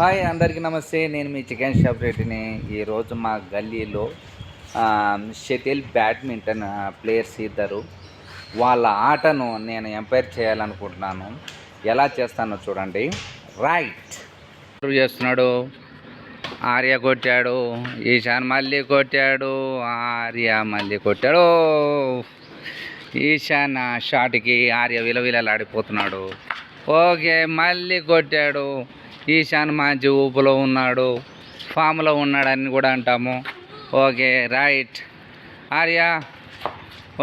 Hi అందరికీ నమస్తే. నేను మీ చికెన్ షాప్ రెడ్డిని. ఈరోజు మా గల్లీలో షటిల్ బ్యాడ్మింటన్ ప్లేయర్స్ ఇద్దరు వాళ్ళ ఆటను నేను ఎంపైర్ చేయాలనుకుంటున్నాను. ఎలా చేస్తానో చూడండి. రైట్ చేస్తున్నాడు. ఆర్య కొట్టాడు, ఈశాన్ మళ్ళీ కొట్టాడు, ఆర్య మళ్ళీ కొట్టాడు. ఈశాన్ షాట్కి ఆర్య విలవిలలాడిపోతున్నాడు. ఓకే, మళ్ళీ కొట్టాడు. ఈశాన్ మంచి ఊపులో ఉన్నాడు, ఫామ్లో ఉన్నాడని కూడా అంటాము. ఓకే రైట్ ఆర్య,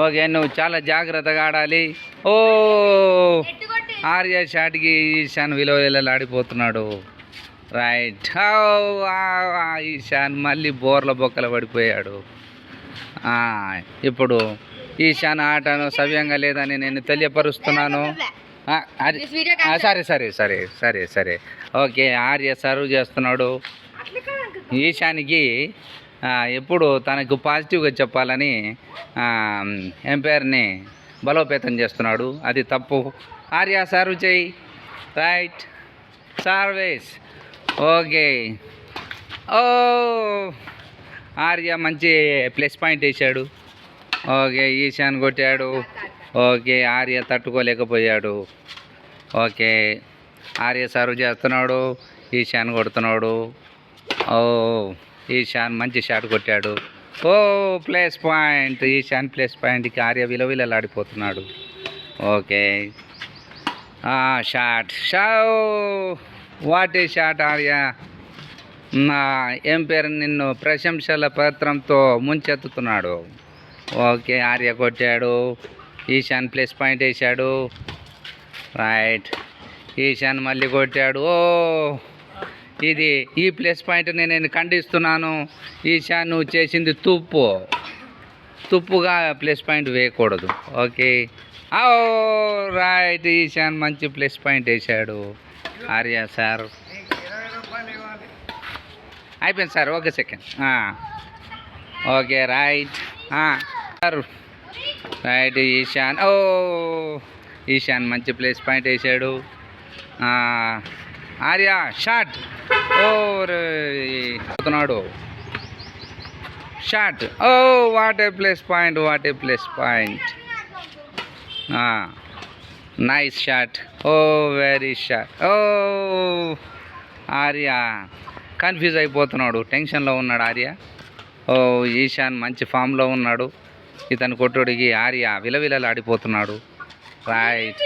ఓకే నువ్వు చాలా జాగ్రత్తగా ఆడాలి. ఓ ఆర్య షాట్కి ఈశాన్ విలువలాడిపోతున్నాడు. రైట్, ఈశాన్ మళ్ళీ బోర్ల బొక్కలు పడిపోయాడు. ఇప్పుడు ఈశాన్ ఆటను సవ్యంగా లేదని నేను తెలియపరుస్తున్నాను. సరే సరే సరే సరే సరే ఓకే, ఆర్య సర్వ్ చేస్తున్నాడు. ఈశానికి ఎప్పుడు తనకు పాజిటివ్గా చెప్పాలని ఎంపైర్ని బలోపేతం చేస్తున్నాడు. అది తప్పు. ఆర్య సర్వ్ చేయి. Right service. ఓకే, ఓ ఆర్య మంచి ప్లస్ పాయింట్ వేసాడు. ఓకే, ఈశాన్ కొట్టాడు. ఓకే, ఆర్య తట్టుకోలేకపోయాడు. ఓకే, ఆర్య సర్వ్ చేస్తున్నాడు, ఈశాన్ కొడుతున్నాడు. ఓ ఈశాన్ మంచి షాట్ కొట్టాడు. ఓ ప్లస్ పాయింట్. ఈశాన్ ప్లస్ పాయింట్కి ఆర్య విలవిలలాడిపోతున్నాడు. Okay shot what a shot Arya. నా ఎంపైర్ నిన్ను ప్రశంసల పత్రంతో ముంచెత్తుతున్నాడు. ఓకే, ఆర్య కొట్టాడు, ఈశాన్ ప్లస్ పాయింట్ వేసాడు. రైట్, ఈశాన్ మళ్ళీ కొట్టాడు. ఓ ఇది ఈ ప్లస్ పాయింట్ని నేను ఖండిస్తున్నాను. ఈశాన్ నువ్వు చేసింది తుప్పుగా ప్లస్ పాయింట్ వేయకూడదు. ఓకే, ఓ రైట్, ఈశాన్ మంచి ప్లస్ పాయింట్ వేసాడు. ఆర్య సార్ అయిపోయింది sir. Okay second. Okay right sir. Right Ishan. ఓ ఈశాన్ మంచి ప్లేస్ పాయింట్ వేసాడు. ఆర్య షాట్. ఓ అవుతున్నాడు షాట్. ఓ what a place point, what a place point. Nice shot. ఓ వెరీ షాట్. ఓ ఆర్య కన్ఫ్యూజ్ అయిపోతున్నాడు, టెన్షన్లో ఉన్నాడు ఆర్య. ఓ ఈశాన్ మంచి ఫామ్లో ఉన్నాడు. ఇతను కొట్టుడికి ఆర్య విలవిలలాడిపోతున్నాడు. రైట్